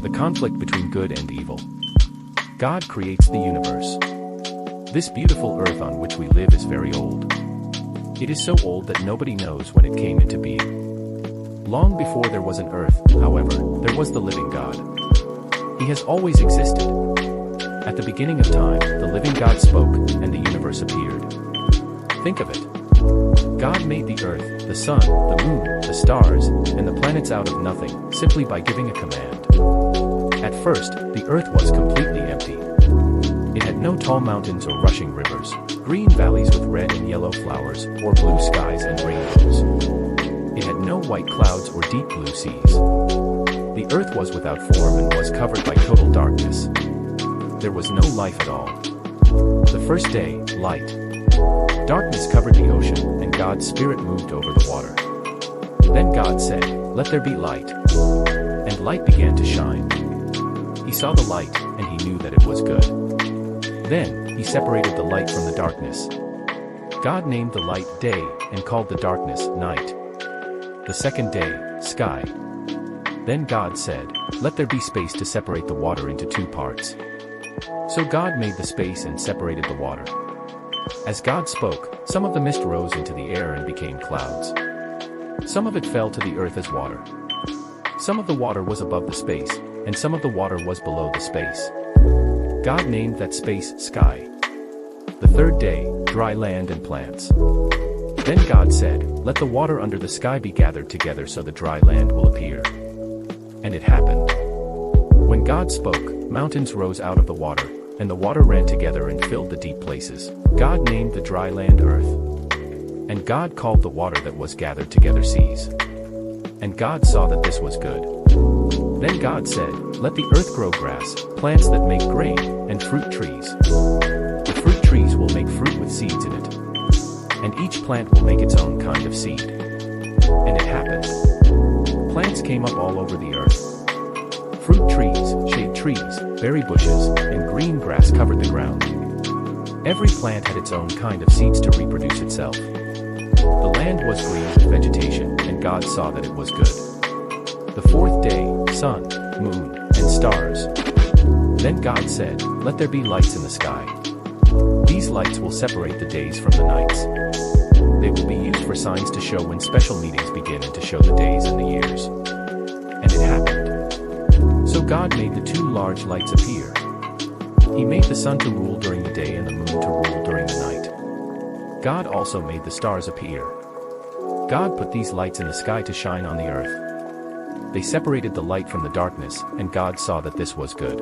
the conflict between good and evil. God creates the universe. This beautiful earth on which we live is very old. It is so old that nobody knows when it came into being. Long before there was an earth, however, there was the living God. He has always existed. At the beginning of time, the living God spoke, and the universe appeared. Think of it. God made the earth, the sun, the moon, the stars, and the planets out of nothing, simply by giving a command. At first, the earth was completely empty. It had no tall mountains or rushing rivers, green valleys with red and yellow flowers, or blue skies and rainbows. It had no white clouds or deep blue seas. The earth was without form and was covered by total darkness. There was no life at all. The first day, light. Darkness covered the ocean, and God's Spirit moved over the water. Then God said, "Let there be light." And light began to shine. He saw the light, and he knew that it was good. Then, he separated the light from the darkness. God named the light day, and called the darkness night. The second day, sky. Then God said, "Let there be space to separate the water into two parts." So God made the space and separated the water. As God spoke, some of the mist rose into the air and became clouds. Some of it fell to the earth as water. Some of the water was above the space, and some of the water was below the space. God named that space sky. The third day, dry land and plants. Then God said, "Let the water under the sky be gathered together so the dry land will appear." And it happened. When God spoke, mountains rose out of the water, and the water ran together and filled the deep places. God named the dry land earth. And God called the water that was gathered together seas. And God saw that this was good. Then God said, "Let the earth grow grass, plants that make grain, and fruit trees. The fruit trees will make fruit with seeds in it. And each plant will make its own kind of seed." And it happened. Plants came up all over the earth. Fruit trees, shade trees, berry bushes, and green grass covered the ground. Every plant had its own kind of seeds to reproduce itself. The land was green with vegetation, and God saw that it was good. The fourth day, sun, moon, and stars. Then God said, "Let there be lights in the sky. These lights will separate the days from the nights. They will be used for signs to show when special meetings begin and to show the days and the years." And it happened. So God made the two large lights appear. He made the sun to rule during the day and the moon to rule during the night. God also made the stars appear. God put these lights in the sky to shine on the earth. They separated the light from the darkness, and God saw that this was good.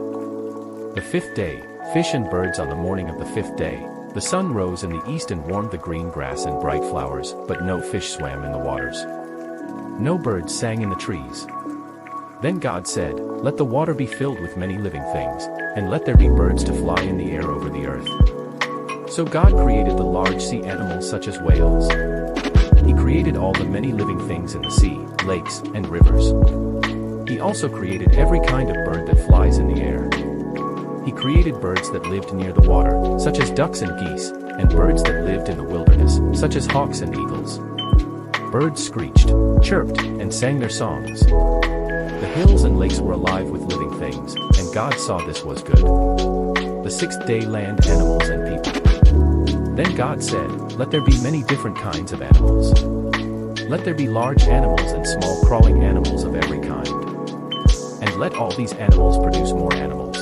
The fifth day, fish and birds. On the morning of the fifth day, the sun rose in the east and warmed the green grass and bright flowers, but no fish swam in the waters. No birds sang in the trees. Then God said, "Let the water be filled with many living things, and let there be birds to fly in the air over the earth." So God created the large sea animals such as whales. He created all the many living things in the sea, lakes, and rivers. He also created every kind of bird that flies in the air. He created birds that lived near the water, such as ducks and geese, and birds that lived in the wilderness, such as hawks and eagles. Birds screeched, chirped, and sang their songs. The hills and lakes were alive with living things, and God saw this was good. The sixth day, land animals and people. Then God said, "Let there be many different kinds of animals. Let there be large animals and small crawling animals of every kind. And let all these animals produce more animals."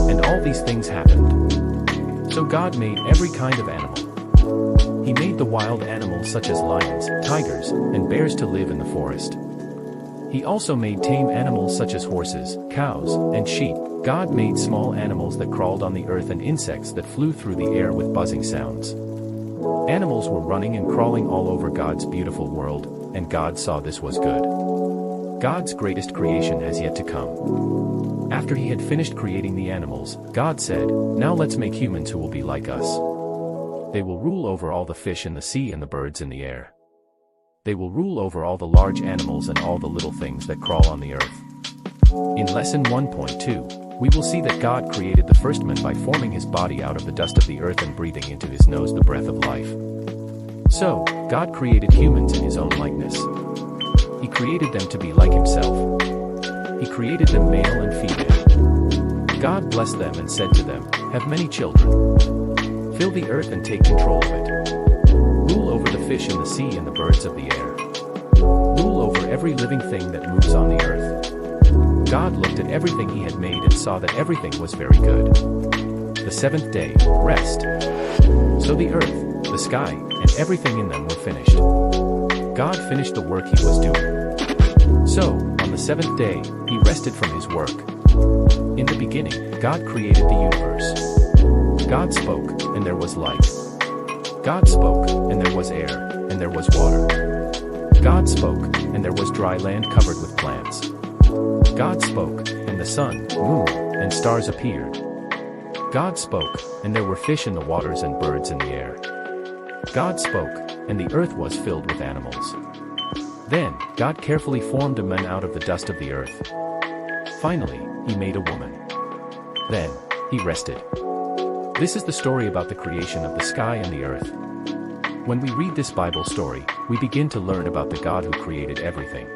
And all these things happened. So God made every kind of animal. He made the wild animals such as lions, tigers, and bears to live in the forest. He also made tame animals such as horses, cows, and sheep. God made small animals that crawled on the earth and insects that flew through the air with buzzing sounds. Animals were running and crawling all over God's beautiful world, and God saw this was good. God's greatest creation has yet to come. After he had finished creating the animals, God said, "Now let's make humans who will be like us. They will rule over all the fish in the sea and the birds in the air. They will rule over all the large animals and all the little things that crawl on the earth." In Lesson 1.2, we will see that God created the first man by forming his body out of the dust of the earth and breathing into his nose the breath of life. So, God created humans in his own likeness. He created them to be like himself. He created them male and female. God blessed them and said to them, "Have many children. Fill the earth and take control of it. Rule over the fish in the sea and the birds of the air. Rule over every living thing that moves on the earth." God looked at everything he had made and saw that everything was very good. The seventh day, rest. So the earth, the sky, and everything in them were finished. God finished the work he was doing. So, on the seventh day, he rested from his work. In the beginning, God created the universe. God spoke, and there was light. God spoke, and there was air, and there was water. God spoke, and there was dry land covered with plants. God spoke, and the sun, moon, and stars appeared. God spoke, and there were fish in the waters and birds in the air. God spoke, and the earth was filled with animals. Then, God carefully formed a man out of the dust of the earth. Finally, he made a woman. Then, he rested. This is the story about the creation of the sky and the earth. When we read this Bible story, we begin to learn about the God who created everything.